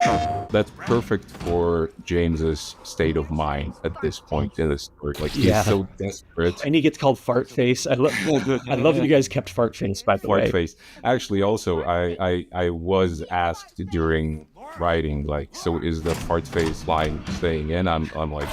That's perfect for James's state of mind at this point in the story. Like he's Yeah. so desperate. And he gets called Fart Face. I love that you guys kept Fart Face, by the Fart way. face. Actually, also, I was asked during writing, like, so is the fart face line staying in? I'm like,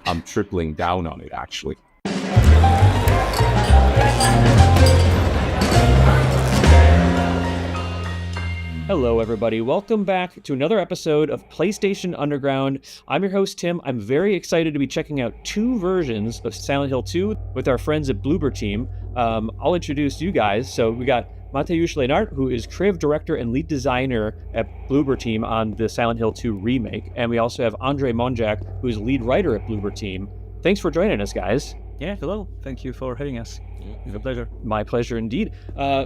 I'm tripling down on it actually. Hello, everybody. Welcome back to another episode of PlayStation Underground. I'm your host, Tim. I'm very excited to be checking out two versions of Silent Hill 2 with our friends at Bloober Team. I'll introduce you guys. So we got Mateusz Leinart, who is creative director and lead designer at Bloober Team on the Silent Hill 2 remake. And we also have Andrzej Monjak, who is lead writer at Bloober Team. Thanks for joining us, guys. Yeah, hello. Thank you for having us. It's a pleasure. My pleasure indeed.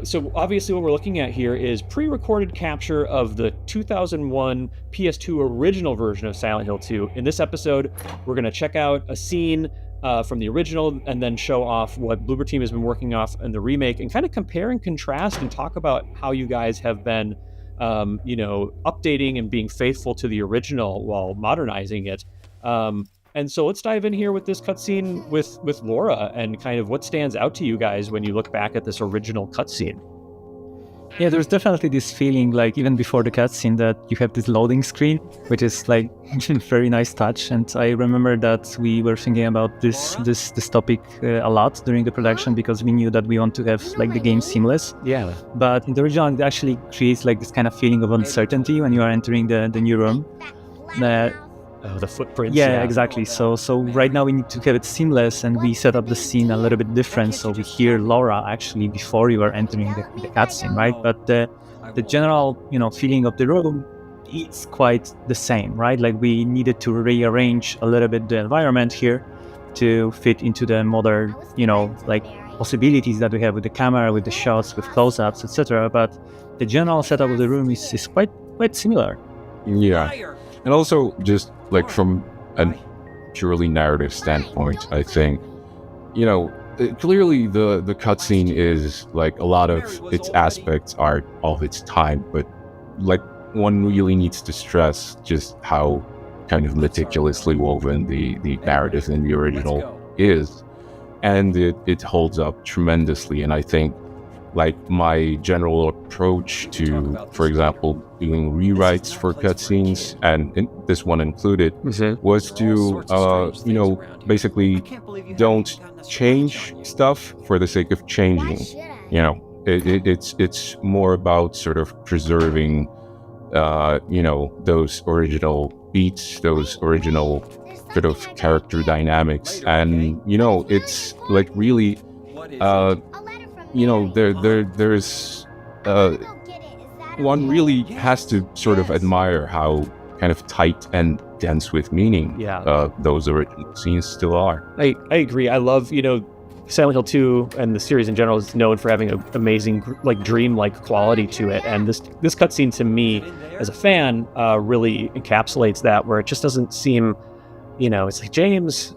So obviously what we're looking at here is pre-recorded capture of the 2001 PS2 original version of Silent Hill 2. In this episode, we're going to check out a scene from the original and then show off what Bloober Team has been working off in the remake and kind of compare and contrast and talk about how you guys have been, updating and being faithful to the original while modernizing it. And so let's dive in here with this cutscene with Laura and kind of what stands out to you guys when you look back at this original cutscene. Yeah, there's definitely this feeling, like even before the cutscene, that you have this loading screen, which is like very nice touch. And I remember that we were thinking about this topic a lot during the production because we knew that we want to have like the game seamless. Yeah. But in the original, it actually creates like this kind of feeling of uncertainty when you are entering the new room. Oh, the footprints. Yeah, exactly. So right now we need to have it seamless, and we set up the scene a little bit different. So we hear Laura actually before you are entering the cutscene, right? But the general feeling of the room is quite the same, right? Like we needed to rearrange a little bit the environment here to fit into the modern, like possibilities that we have with the camera, with the shots, with close-ups, etc. But the general setup of the room is quite similar. Yeah. And also, just like from a purely narrative standpoint, I think, clearly the cutscene is like a lot of its aspects are of its time, but like one really needs to stress just how kind of meticulously woven the narrative in the original is. And it holds up tremendously. And I think like my general approach to, for example, doing rewrites for cutscenes, and this one included, was to, basically don't change stuff for the sake of changing. It's more about sort of preserving, those original beats, those original sort of character dynamics, and it's like really. There's one really has to sort of admire how kind of tight and dense with meaning those original scenes still are. I agree. I love, Silent Hill 2 and the series in general is known for having an amazing, like dream-like quality to it. And this cutscene to me, as a fan, really encapsulates that, where it just doesn't seem, it's like James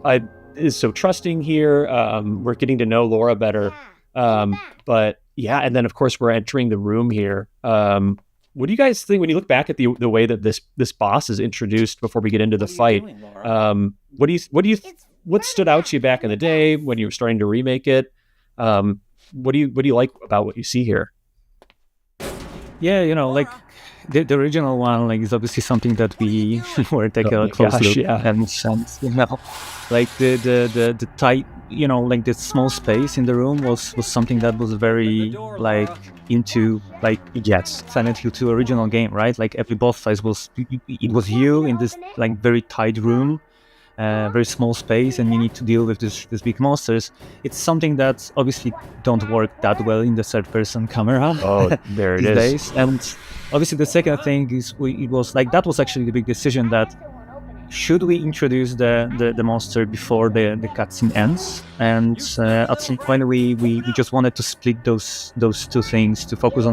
is so trusting here. We're getting to know Laura better. But yeah, and then of course we're entering the room here. What do you guys think when you look back at the way that this boss is introduced before we get into the fight? What stood out to you back in the day when you were starting to remake it? What do you like about what you see here? Yeah, like the original one, like is obviously something that we were taking a close look, and like the tight, like the small space in the room was something that was very like into like Silent Hill 2 original game, right? Like every boss fight was you in this like very tight room, very small space, and you need to deal with these big monsters. It's something that obviously don't work that well in the third-person camera. Oh, there it is. Days. And obviously the second thing is it was like that was actually the big decision that should we introduce the monster before the cutscene ends? And at some point we just wanted to split those two things to focus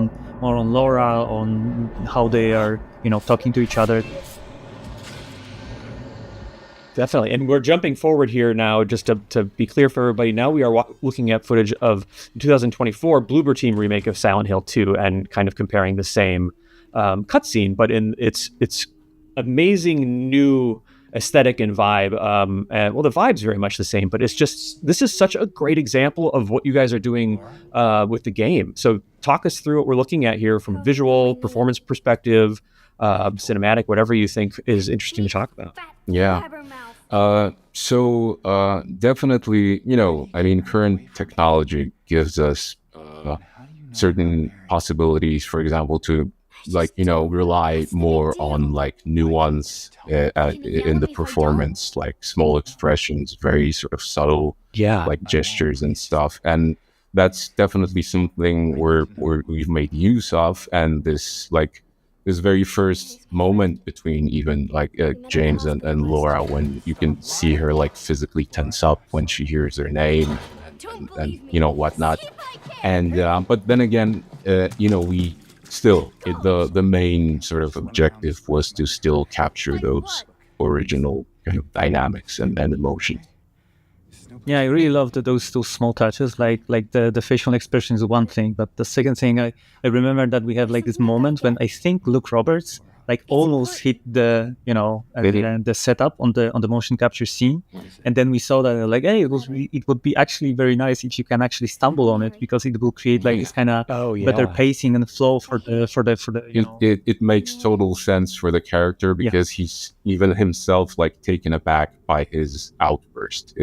more on Laura, on how they are talking to each other. Definitely. And we're jumping forward here now, just to be clear for everybody. Now we are looking at footage of the 2024 Bloober Team remake of Silent Hill 2 and kind of comparing the same cutscene, but it's amazing new aesthetic and vibe. And well, the vibe's very much the same, but this is such a great example of what you guys are doing with the game. So talk us through what we're looking at here from a visual performance perspective, cinematic, whatever you think is interesting to talk about. Yeah. Definitely, I mean, current technology gives us certain possibilities, for example, to rely more on nuance in the performance, like small expressions, very sort of subtle, gestures and stuff. And that's definitely something we've made use of. And this very first moment between even James and Laura, when you can see her physically tense up when she hears her name and whatnot. And but then again, we still the main sort of objective was to still capture those original kind of dynamics and emotions. Yeah, I really loved those small touches, like the facial expression is one thing, but the second thing, I remember that we have this moment when I think Luke Roberts almost hit the the setup on the motion capture scene, and then we saw that hey, it would be actually very nice if you can actually stumble on it, because it will create this kind of better pacing and flow for the It makes total sense for the character, because he's even himself taken aback by his outburst.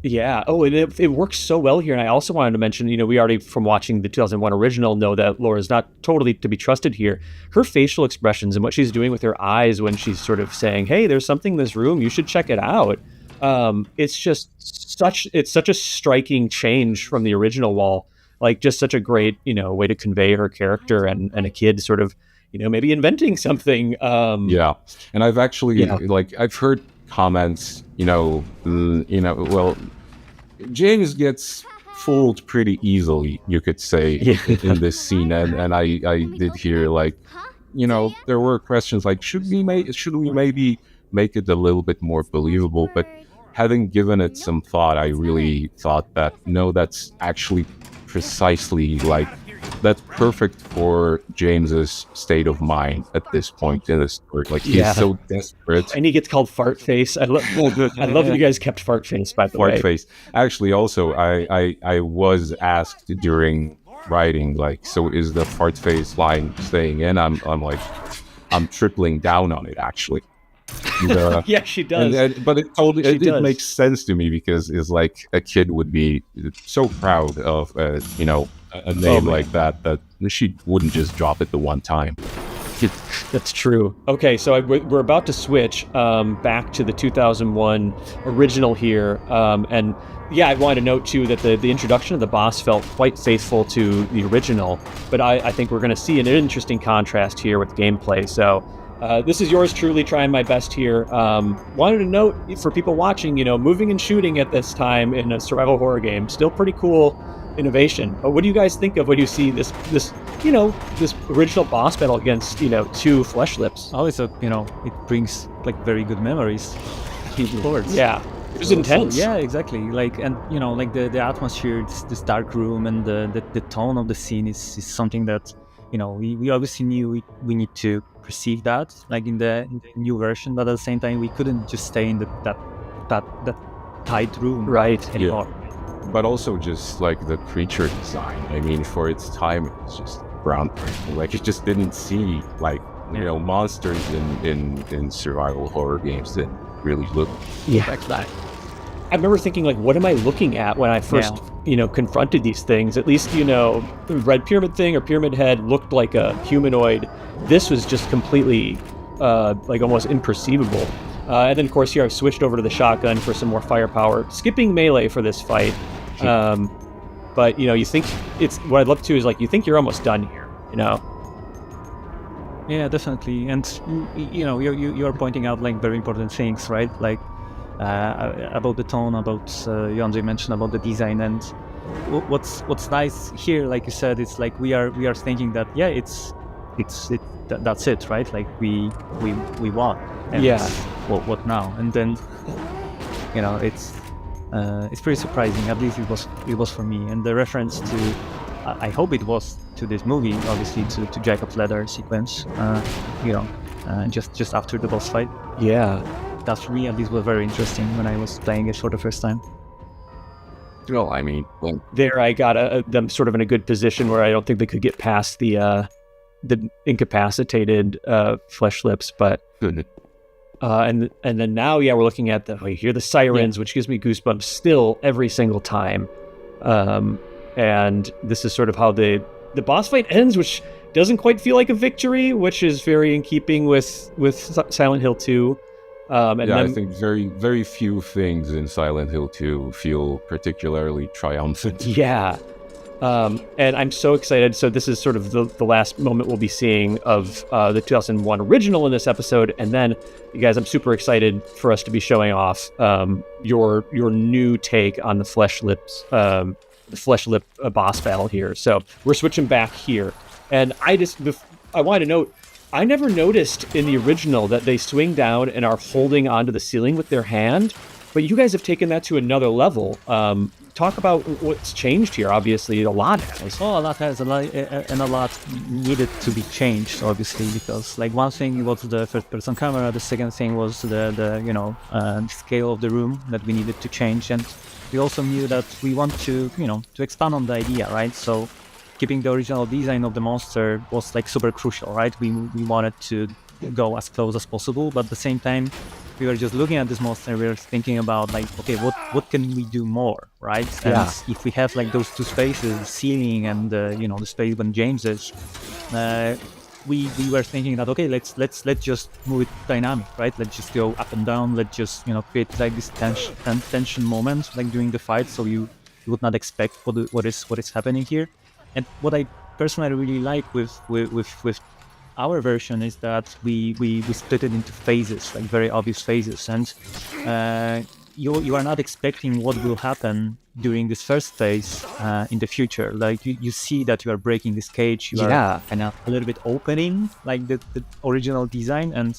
Yeah. Oh, and it works so well here. And I also wanted to mention, we already, from watching the 2001 original, know that Laura's not totally to be trusted here. Her facial expressions and what she's doing with her eyes when she's sort of saying, hey, there's something in this room, you should check it out. It's just such a striking change from the original Wall. Just such a great, way to convey her character and a kid sort of, maybe inventing something. And I've actually, I've heard comments, well, James gets fooled pretty easily, you could say, in this scene, and I did hear there were questions should we maybe make it a little bit more believable? But having given it some thought, I really thought that no, that's actually precisely that's perfect for James's state of mind at this point in the story. He's so desperate, and he gets called Fart Face. I love that you guys kept Fart Face, by the way. Fart Face. Actually, also, I was asked during writing, so is the Fart Face line staying in? I'm tripling down on it, actually. And, yeah, she does. But it makes sense to me, because it's a kid would be so proud of a name like that she wouldn't just drop it the one time. That's true. Okay, so we're about to switch back to the 2001 original here, and I wanted to note too that the introduction of the boss felt quite faithful to the original, but I think we're going to see an interesting contrast here with gameplay. So this is yours truly, trying my best here. Wanted to note for people watching, moving and shooting at this time in a survival horror game, still pretty cool innovation. But what do you guys think of when you see this original boss battle against two flesh lips? Oh, it brings very good memories. Of course. Yeah, it was intense. Yeah, exactly. And the atmosphere, this dark room, and the tone of the scene is something that we obviously knew we need to perceive that in the new version, but at the same time we couldn't just stay in that tight room anymore. But also just the creature design. I mean, for its time, it was just groundbreaking. It just didn't see monsters in survival horror games that really look like that. I remember thinking, what am I looking at when I first, confronted these things? At least, the Red Pyramid thing or Pyramid Head looked like a humanoid. This was just completely, almost imperceivable. And then, of course, here I've switched over to the shotgun for some more firepower, skipping melee for this fight. But, you think what I'd love to is, you think you're almost done here, Yeah, definitely. And, you are pointing out, very important things, right? About the tone, about, Yonji mentioned about the design. And what's nice here, like you said, it's we are thinking that, that's it, right? We won. And what now? And then it's pretty surprising. At least it was for me. And the reference to, I hope it was to this movie, obviously to Jacob's ladder sequence. just after the boss fight. Yeah, That for me at least was very interesting when I was playing it for the first time. Well, I mean, there I got them sort of in a good position where I don't think they could get past the incapacitated flesh lips, but and then now we're looking at you hear the sirens, which gives me goosebumps still every single time, and this is sort of how the boss fight ends, which doesn't quite feel like a victory, which is very in keeping with Silent Hill 2. I think very few things in Silent Hill 2 feel particularly triumphant. Yeah. And I'm so excited. So this is sort of the last moment we'll be seeing of the 2001 original in this episode. And then, you guys, I'm super excited for us to be showing off your new take on the flesh lip boss battle here. So we're switching back here. And I want to note, I never noticed in the original that they swing down and are holding onto the ceiling with their hand, but you guys have taken that to another level. Talk about what's changed here. Obviously, a lot has. Oh, a lot has, and a lot needed to be changed, obviously, because like one thing was the first-person camera, the second thing was the scale of the room that we needed to change, and we also knew that we want to to expand on the idea, right? So keeping the original design of the monster was like super crucial, right? We wanted to go as close as possible, but at the same time, we were just looking at this monster. We were thinking about like, okay, what can we do more, right? And if we have like those two spaces, the ceiling and the space when James is, we were thinking that okay, let's just move it dynamic, right? Let's just go up and down. Let's just create like this tension moment like during the fight, so you would not expect what is happening here. And what I personally really like with our version is that we split it into phases, like very obvious phases, and you are not expecting what will happen during this first phase in the future. Like you see that you are breaking this cage, you are kind of a little bit opening like the original design, and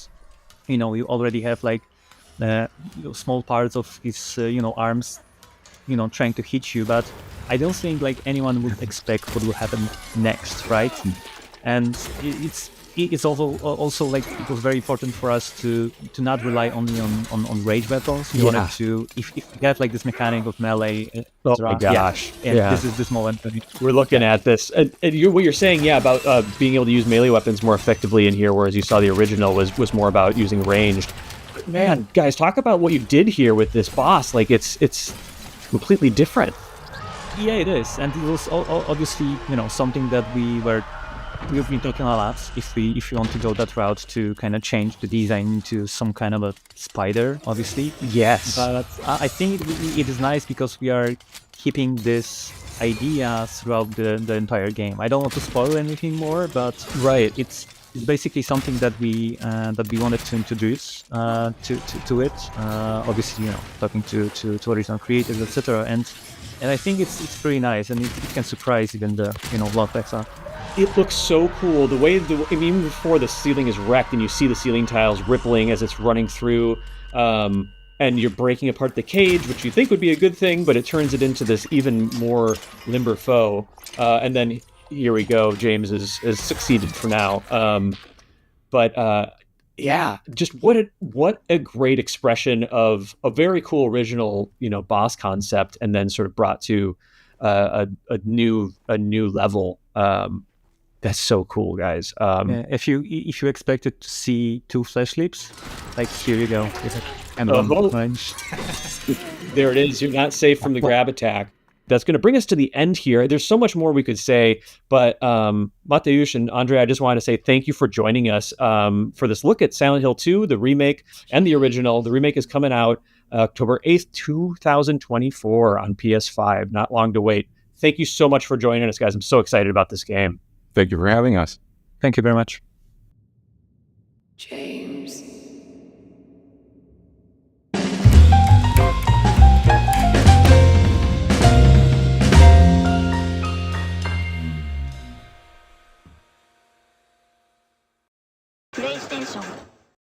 you already have like small parts of his arms trying to hit you, but I don't think like anyone would expect what will happen next, right? And it's also like it was very important for us to not rely only on rage battles. We wanted to, if we have like this mechanic of melee. Oh my gosh! This is this moment. We're looking at this, and what you're saying, about being able to use melee weapons more effectively in here, whereas you saw the original was more about using ranged. But man, guys, talk about what you did here with this boss. Like it's completely different. Yeah, it is, and it was obviously something that we've been talking a lot. If you want to go that route to kind of change the design into some kind of a spider, obviously. Yes. But I think it is nice because we are keeping this idea throughout the entire game. I don't want to spoil anything more, but it's basically something that we wanted to introduce to it. Obviously, talking to original creators, etc. And I think it's pretty nice, and it can surprise even the Blood Pexa. It looks so cool. The way even before the ceiling is wrecked and you see the ceiling tiles rippling as it's running through, and you're breaking apart the cage, which you think would be a good thing, but it turns it into this even more limber foe. And then here we go. James has succeeded for now. Just what a great expression of a very cool original, boss concept, and then sort of brought to a new level. That's so cool, guys. If you expected to see two flesh lips, like here you go. And there it is. You're not safe from the grab attack. That's going to bring us to the end here. There's so much more we could say, but Mateusz and Andre, I just wanted to say thank you for joining us for this look at Silent Hill 2, the remake and the original. The remake is coming out October 8th, 2024 on PS5. Not long to wait. Thank you so much for joining us, guys. I'm so excited about this game. Thank you for having us. Thank you very much. James.